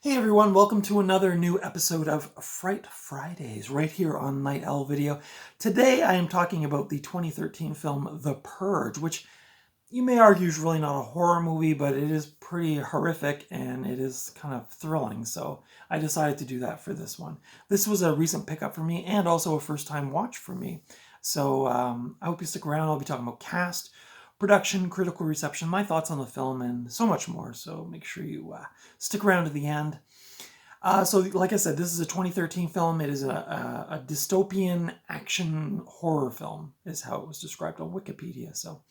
Hey everyone, welcome to another new episode of Fright Fridays right here on Night Owl Video. Today I am talking about the 2013 film The Purge, which you may argue is really not a horror movie, but it is pretty horrific and it is kind of thrilling, so I decided to do that for this one. This was a recent pickup for me and also a first time watch for me. So I hope you stick around. I'll be talking about cast, production, critical reception, my thoughts on the film, and so much more. So make sure you stick around to the end. So like I said, this is a 2013 film. It is a dystopian action horror film, is how it was described on Wikipedia. So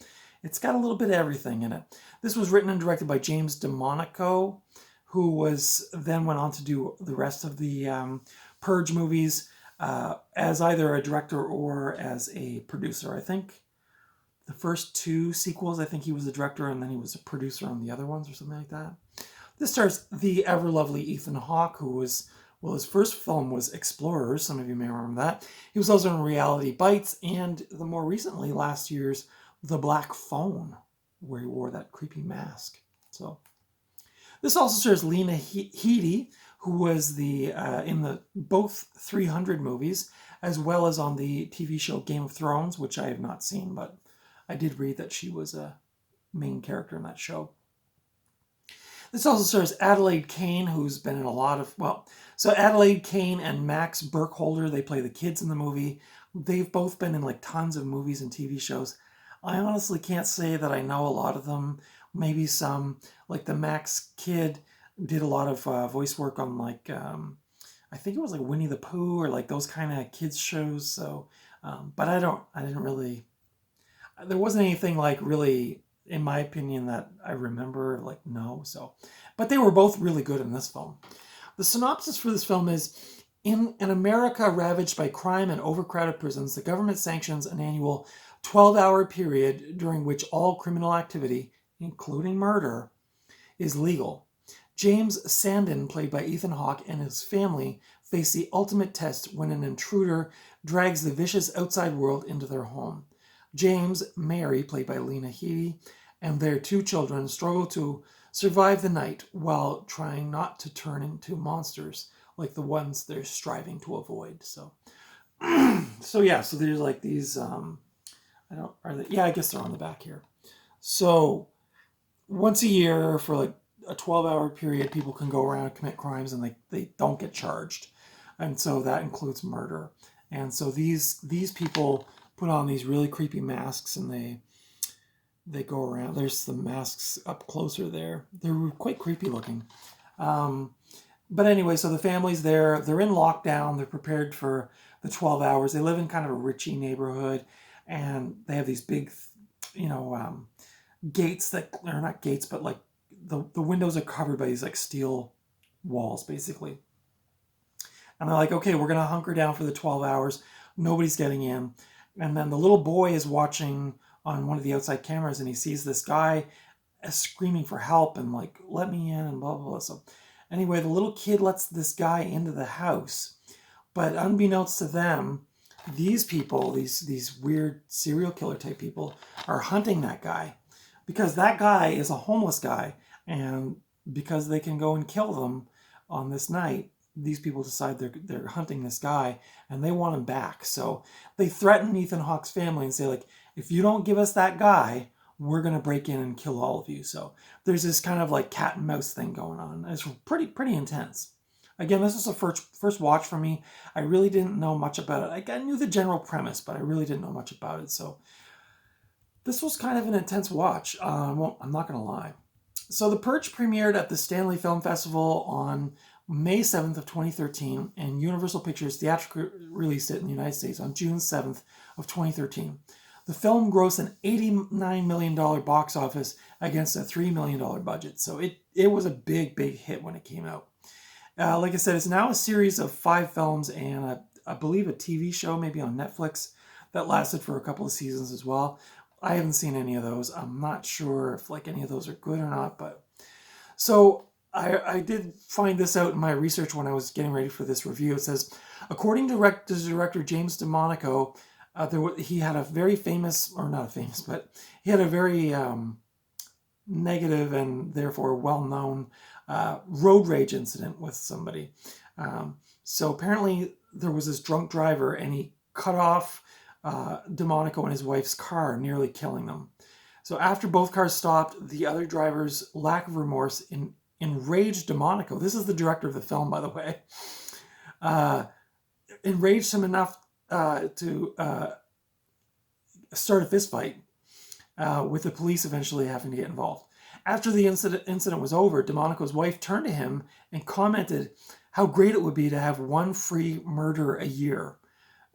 it's got a little bit of everything in it. This was written and directed by James Demonaco, who then went on to do the rest of the Purge movies as either a director or as a producer. I think the first two sequels, I think he was the director and then he was a producer on the other ones or something like that. This stars the ever-lovely Ethan Hawke, who was, well, his first film was Explorers. Some of you may remember that. He was also in Reality Bites and the more recently, last year's The Black Phone, where he wore that creepy mask. So this also stars Lena Headey, who was in the both 300 movies, as well as on the TV show Game of Thrones, which I have not seen, but I did read that she was a main character in that show. This also stars Adelaide Kane, who's been in a lot of, so Adelaide Kane and Max Burkholder, they play the kids in the movie. They've both been in like tons of movies and TV shows. I honestly can't say that I know a lot of them. Maybe some, like the Max kid did a lot of voice work on like, I think it was like Winnie the Pooh or like those kind of kids shows. So, but I didn't really, there wasn't anything like really, in my opinion, that I remember, like, no. So, but they were both really good in this film. The synopsis for this film is, in an America ravaged by crime and overcrowded prisons, the government sanctions an annual 12-hour period during which all criminal activity, including murder, is legal. James Sandin, played by Ethan Hawke, and his family face the ultimate test when an intruder drags the vicious outside world into their home. James, Mary, played by Lena Headey, and their two children struggle to survive the night while trying not to turn into monsters like the ones they're striving to avoid. So, so there's like these. I guess they're on the back here. So, once a year for like a 12-hour period, people can go around and commit crimes, and they don't get charged, and so that includes murder. And so these people put on these really creepy masks, and they go around. There's the masks up closer there. They're quite creepy looking. But anyway, so the family's there. They're in lockdown. They're prepared for the 12 hours. They live in kind of a richy neighborhood, and they have these big, gates that are not gates, but like the windows are covered by these like steel walls, basically. And they're like, okay, we're going to hunker down for the 12 hours. Nobody's getting in. And then the little boy is watching on one of the outside cameras, and he sees this guy screaming for help and like, let me in and blah, blah, blah. So anyway, the little kid lets this guy into the house. But unbeknownst to them, these people, these weird serial killer type people, are hunting that guy. Because that guy is a homeless guy. And because they can go and kill them on this night, these people decide they're hunting this guy and they want him back. So they threaten Ethan Hawke's family and say, like, if you don't give us that guy, we're going to break in and kill all of you. So there's this kind of like cat and mouse thing going on. It's pretty intense. Again, this was a first watch for me. I really didn't know much about it. I knew the general premise, but I really didn't know much about it. So this was kind of an intense watch. I'm not going to lie. So The Purge premiered at the Stanley Film Festival on May 7th of 2013, and Universal Pictures theatrically released it in the United States on June 7th of 2013. The film grossed an $89 million box office against a $3 million budget, so it was a big hit when it came out. Like I said, it's now a series of 5 films and I believe a TV show, maybe on Netflix, that lasted for a couple of seasons as well. I haven't seen any of those. I'm not sure if like any of those are good or not, but so I did find this out in my research when I was getting ready for this review. It says, according to director James Demonaco, he had a very famous, or not famous, but he had a very negative and therefore well-known road rage incident with somebody. So apparently there was this drunk driver, and he cut off Demonaco and his wife's car, nearly killing them. So after both cars stopped, the other driver's lack of remorse enraged Demonaco. This is the director of the film, by the way. Enraged him enough to start a fist fight, with the police eventually having to get involved. After the incident was over, Demonaco's wife turned to him and commented how great it would be to have one free murder a year.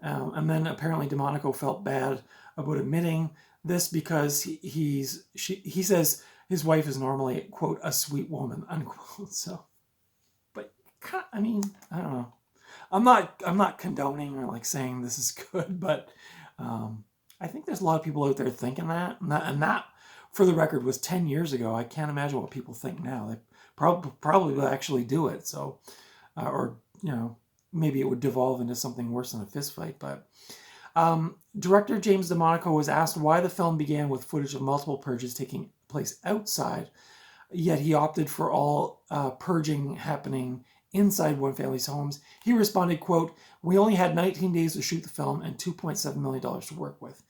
And then apparently Demonaco felt bad about admitting this because he says his wife is normally, quote, a sweet woman, unquote. So, but I mean, I don't know. I'm not condoning or like saying this is good, but I think there's a lot of people out there thinking that, and that, for the record, was 10 years ago. I can't imagine what people think now. They probably will actually do it. So, or maybe it would devolve into something worse than a fist fight. But director James Demonaco was asked why the film began with footage of multiple purges taking place outside, yet he opted for all purging happening inside one family's homes. He responded, quote, "We only had 19 days to shoot the film and $2.7 million to work with,"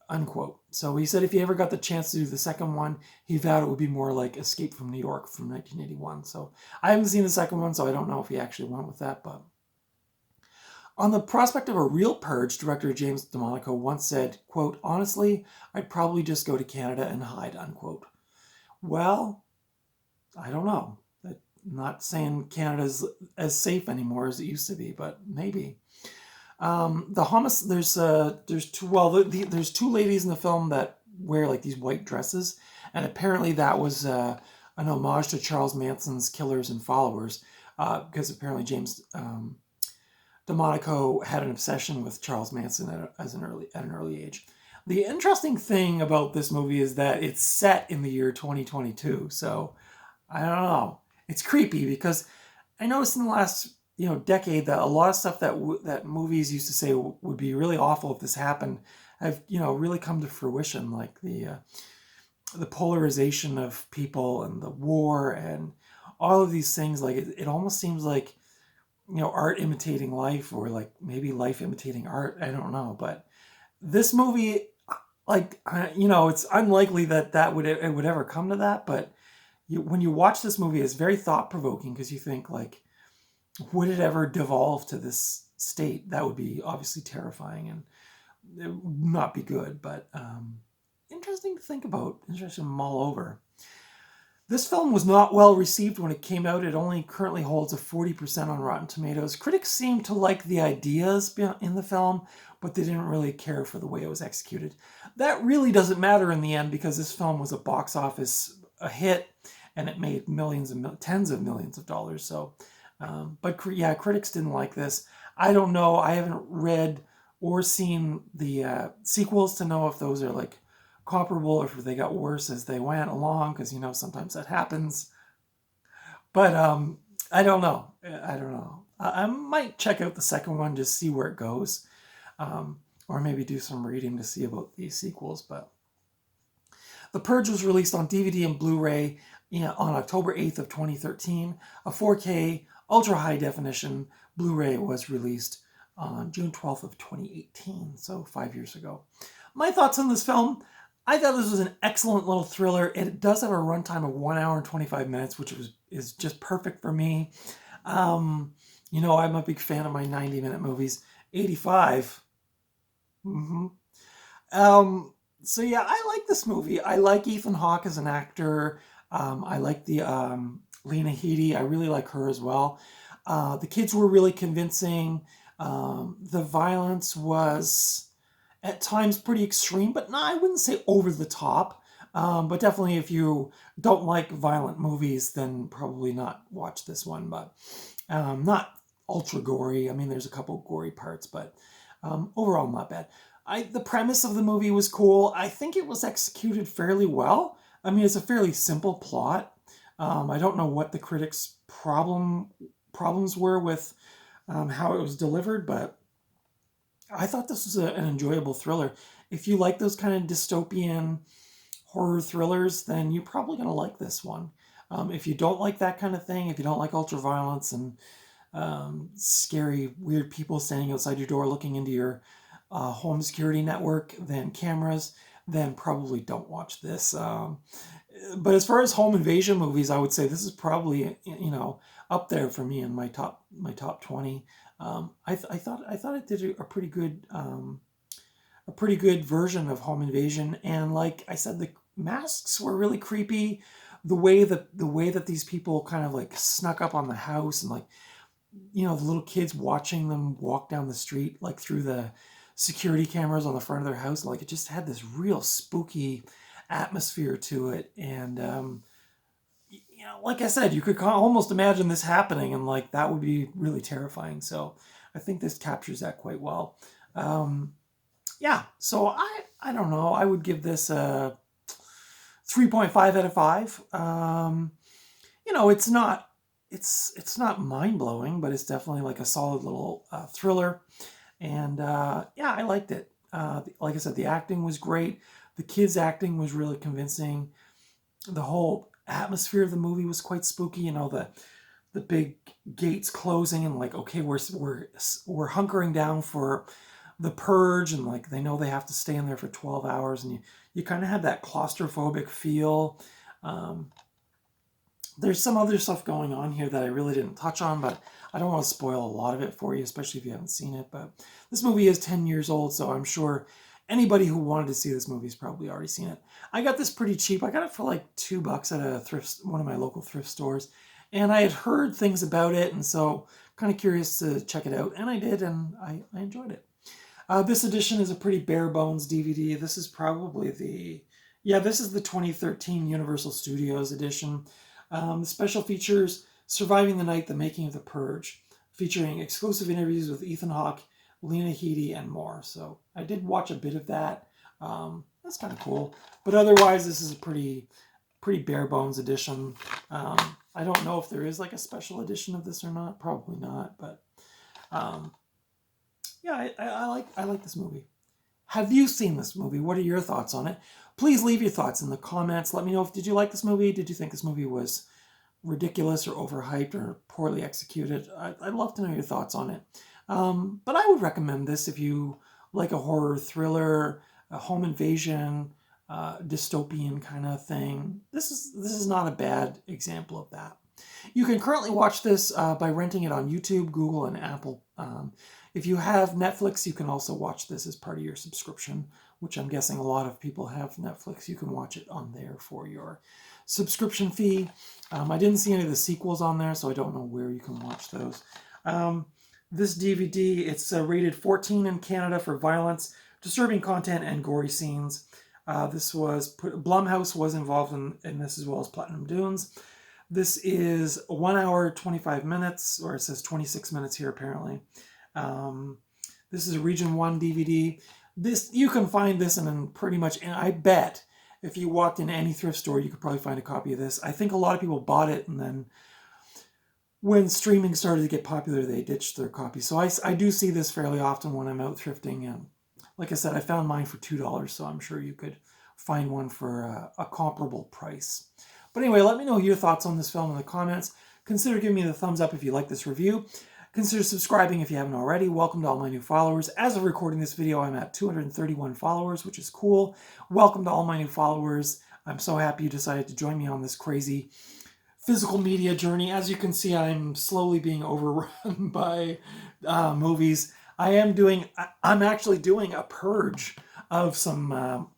unquote. So he said if he ever got the chance to do the second one, he vowed it would be more like Escape from New York from 1981. So I haven't seen the second one, so I don't know if he actually went with that. But on the prospect of a real purge, director James Demonaco once said, quote, "Honestly, I'd probably just go to Canada and hide," unquote. Well, I don't know. I'm not saying Canada's as safe anymore as it used to be, but maybe. There's two ladies in the film that wear like these white dresses, and apparently that was an homage to Charles Manson's Killers and Followers, because apparently James Demonaco had an obsession with Charles Manson at an early age. The interesting thing about this movie is that it's set in the year 2022, so I don't know. It's creepy because I noticed in the last decade that a lot of stuff that movies used to say would be really awful if this happened have really come to fruition, like the polarization of people and the war and all of these things. Like it almost seems like art imitating life, or like maybe life imitating art. I don't know, but this movie, like it's unlikely that it would ever come to that, but when you watch this movie, it's very thought-provoking because you think, like, would it ever devolve to this state? That would be obviously terrifying and it would not be good, but interesting to think about, interesting to mull over. This film was not well received when it came out. It only currently holds a 40% on Rotten Tomatoes. Critics seemed to like the ideas in the film, but they didn't really care for the way it was executed. That really doesn't matter in the end because this film was a box office a hit, and it made tens of millions of dollars. So, but yeah, critics didn't like this. I don't know. I haven't read or seen the sequels to know if those are like comparable or if they got worse as they went along, because sometimes that happens. But I don't know. I might check out the second one, just see where it goes, or maybe do some reading to see about these sequels. But The Purge was released on DVD and Blu-ray on October 8th of 2013. A 4K ultra high definition Blu-ray was released on June 12th of 2018, so 5 years ago. My thoughts on this film: I thought this was an excellent little thriller. It does have a runtime of 1 hour and 25 minutes, which is just perfect for me. I'm a big fan of my 90-minute movies. 85. So yeah, I like this movie. I like Ethan Hawke as an actor. I like the Lena Headey. I really like her as well. The kids were really convincing. The violence was at times pretty extreme, but no, I wouldn't say over the top. But definitely if you don't like violent movies, then probably not watch this one. But not ultra gory. I mean, there's a couple gory parts, but overall not bad. The premise of the movie was cool. I think it was executed fairly well. I mean, it's a fairly simple plot. I don't know what the critics' problems were with how it was delivered, but I thought this was an enjoyable thriller. If you like those kind of dystopian horror thrillers, then you're probably going to like this one. If you don't like that kind of thing, if you don't like ultraviolence and scary, weird people standing outside your door looking into your home security network, then cameras, then probably don't watch this. But as far as home invasion movies, I would say this is probably, you know, up there for me in my top 20. I thought it did a pretty good version of home invasion, and like I said, the masks were really creepy. The way that these people kind of like snuck up on the house, and like, you know, the little kids watching them walk down the street like through the security cameras on the front of their house, like it just had this real spooky atmosphere to it. And you know, like I said, you could almost imagine this happening, and like that would be really terrifying. So I think this captures that quite well. Yeah, so I don't know, I would give this a 3.5 out of 5. You know, it's not mind-blowing, but it's definitely like a solid little thriller. And yeah, I liked it. Like I said, the acting was great. The kids' acting was really convincing. The whole atmosphere of the movie was quite spooky. You know, the big gates closing, and like, okay, we're hunkering down for the purge, and like they know they have to stay in there for 12 hours, and you kind of have that claustrophobic feel. There's some other stuff going on here that I really didn't touch on, but I don't want to spoil a lot of it for you, especially if you haven't seen it. But this movie is 10 years old, so I'm sure anybody who wanted to see this movie has probably already seen it. I got this pretty cheap. I got it for like $2 at one of my local thrift stores. And I had heard things about it, and so kind of curious to check it out. And I did, and I enjoyed it. This edition is a pretty bare bones DVD. This is probably this is the 2013 Universal Studios edition. Special features: Surviving the Night, The Making of the Purge, featuring exclusive interviews with Ethan Hawke, Lena Headey, and more. So I did watch a bit of that. That's kind of cool. But otherwise, this is a pretty bare bones edition. I don't know if there is like a special edition of this or not. Probably not. But yeah, I like this movie. Have you seen this movie? What are your thoughts on it? Please leave your thoughts in the comments. Let me know, did you like this movie? Did you think this movie was ridiculous or overhyped or poorly executed? I'd love to know your thoughts on it. But I would recommend this if you like a horror thriller, a home invasion, dystopian kind of thing. This is not a bad example of that. You can currently watch this by renting it on YouTube, Google, and Apple. If you have Netflix, you can also watch this as part of your subscription, which I'm guessing a lot of people have Netflix. You can watch it on there for your subscription fee. I didn't see any of the sequels on there, so I don't know where you can watch those. This DVD, it's rated 14 in Canada for violence, disturbing content, and gory scenes. Blumhouse was involved in this, as well as Platinum Dunes. This is 1 hour, 25 minutes, or it says 26 minutes here apparently. This is a Region 1 DVD. You can find this in pretty much, and I bet if you walked into any thrift store, you could probably find a copy of this. I think a lot of people bought it, and then when streaming started to get popular, they ditched their copy. So I do see this fairly often when I'm out thrifting. And like I said, I found mine for $2, so I'm sure you could find one for a comparable price. But anyway, let me know your thoughts on this film in the comments. Consider giving me the thumbs up if you like this review. Consider subscribing if you haven't already. Welcome to all my new followers. As of recording this video, I'm at 231 followers, which is cool. Welcome to all my new followers. I'm so happy you decided to join me on this crazy physical media journey. As you can see, I'm slowly being overrun by movies. I'm actually doing a purge of some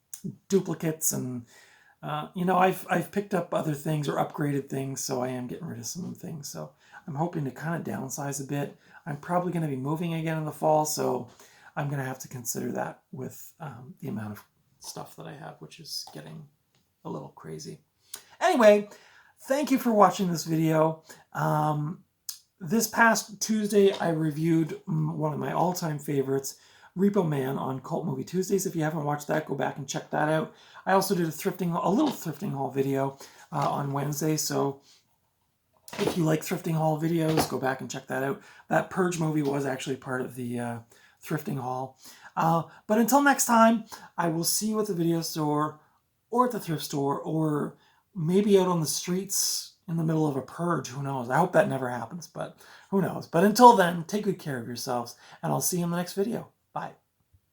duplicates, and you know, I've picked up other things or upgraded things, so I am getting rid of some things. So I'm hoping to kind of downsize a bit. I'm probably going to be moving again in the fall, so I'm going to have to consider that with the amount of stuff that I have, which is getting a little crazy. Anyway, thank you for watching this video. This past Tuesday, I reviewed one of my all-time favorites, Repo Man, on Cult Movie Tuesdays. If you haven't watched that, go back and check that out. I also did a little thrifting haul video on Wednesday, so if you like thrifting haul videos, go back and check that out. That Purge movie was actually part of the thrifting haul. But until next time, I will see you at the video store, or at the thrift store, or maybe out on the streets in the middle of a purge. Who knows? I hope that never happens, but who knows? But until then, take good care of yourselves, and I'll see you in the next video. Bye.